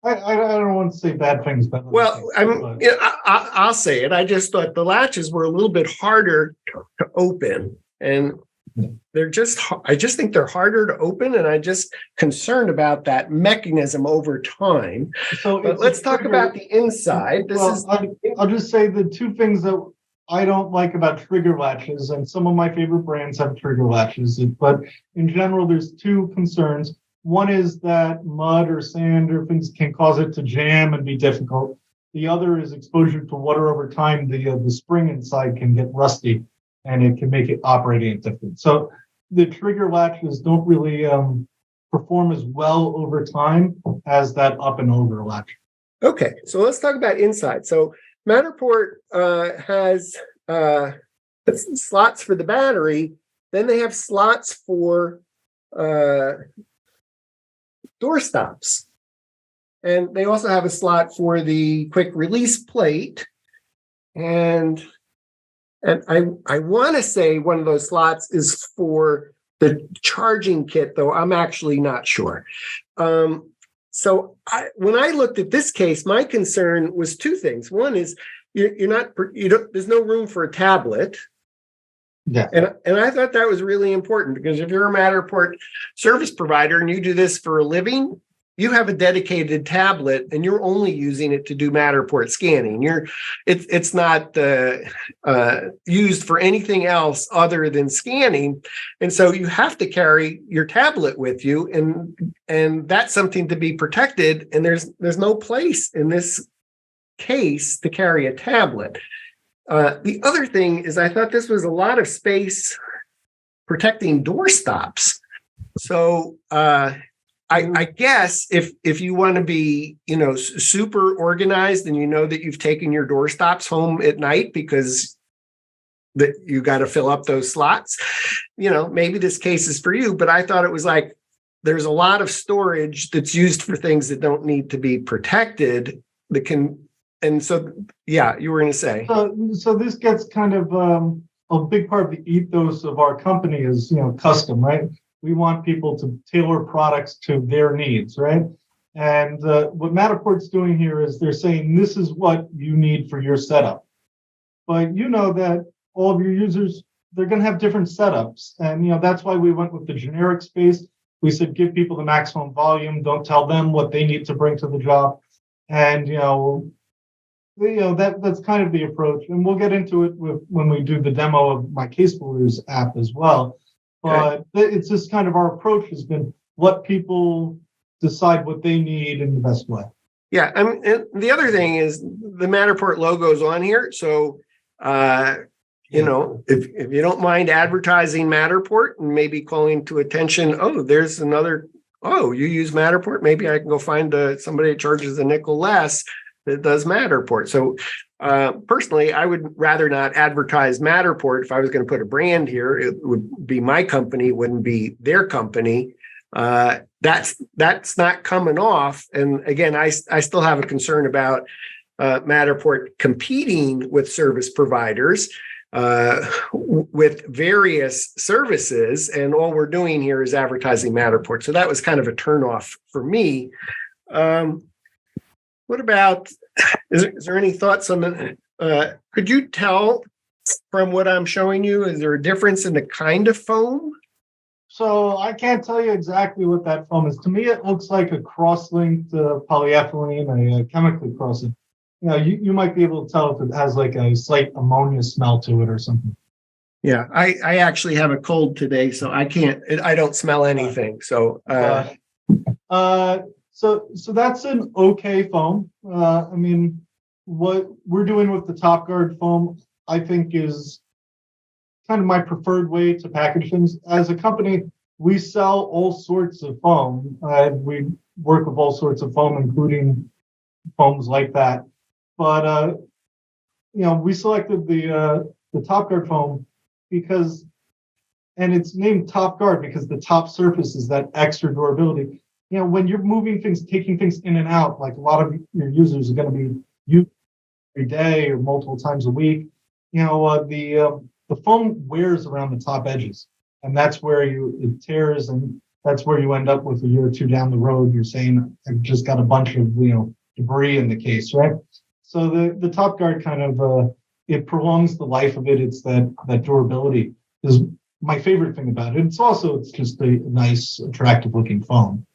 I don't want to say bad things, but I'll say it. I just thought the latches were a little bit harder to open, and I just think they're harder to open, and I'm just concerned about that mechanism over time. So let's talk about the inside. I'll just say the two things that I don't like about trigger latches, and some of my favorite brands have trigger latches, but in general, there's two concerns. One is that mud or sand or things can cause it to jam and be difficult. The other is exposure to water over time. The spring inside can get rusty, and it can make it operating difficult. So the trigger latches don't really perform as well over time as that up and over latch. Okay, so let's talk about inside. So Matterport has slots for the battery. Then they have slots for door stops. And they also have a slot for the quick release plate. And I want to say one of those slots is for the charging kit, though I'm actually not sure. So when I looked at this case, my concern was two things. One is there's no room for a tablet. Yeah. And I thought that was really important, because if you're a Matterport service provider and you do this for a living, you have a dedicated tablet and you're only using it to do Matterport scanning. It's not used for anything else other than scanning. And so you have to carry your tablet with you, and that's something to be protected. And there's no place in this case to carry a tablet. The other thing is I thought this was a lot of space protecting door stops. So I guess if you want to be, super organized, and you know that you've taken your door stops home at night because that you got to fill up those slots, maybe this case is for you. But I thought it was like there's a lot of storage that's used for things that don't need to be protected that can. And so, yeah, you were going to say. So this gets kind of a big part of the ethos of our company is, custom, right? We want people to tailor products to their needs, right? And what Matterport's doing here is they're saying this is what you need for your setup. But you know that all of your users, they're going to have different setups. And, that's why we went with the generic space. We said give people the maximum volume. Don't tell them what they need to bring to the job. And, that's kind of the approach, and we'll get into it when we do the demo of my Case Builders app as well. But it's just kind of our approach has been let people decide what they need in the best way. Yeah, and the other thing is the Matterport logo is on here, so if you don't mind advertising Matterport and maybe calling to attention, there's another. You use Matterport, maybe I can go find somebody that charges a nickel less that does Matterport. So personally, I would rather not advertise Matterport. If I was going to put a brand here, it would be my company, it wouldn't be their company. That's not coming off. And again, I still have a concern about Matterport competing with service providers with various services. And all we're doing here is advertising Matterport. So that was kind of a turnoff for me. What about, is there any thoughts on the, could you tell from what I'm showing you, is there a difference in the kind of foam? So I can't tell you exactly what that foam is. To me, it looks like a cross-linked polyethylene, a chemically cross-linked. You might be able to tell if it has like a slight ammonia smell to it or something. Yeah, I actually have a cold today, so I don't smell anything. So, So that's an okay foam. What we're doing with the Top Guard foam, I think, is kind of my preferred way to package things. As a company, we sell all sorts of foam. We work with all sorts of foam, including foams like that. But we selected the Top Guard foam because, and it's named Top Guard because the top surface is that extra durability. When you're moving things, taking things in and out, like a lot of your users are going to be using every day or multiple times a week, the foam wears around the top edges, and that's where it tears and that's where you end up with a year or two down the road. You're saying, I've just got a bunch of, debris in the case, right? So the Top Guard kind of, it prolongs the life of it. It's that durability is my favorite thing about it. It's just a nice, attractive looking foam.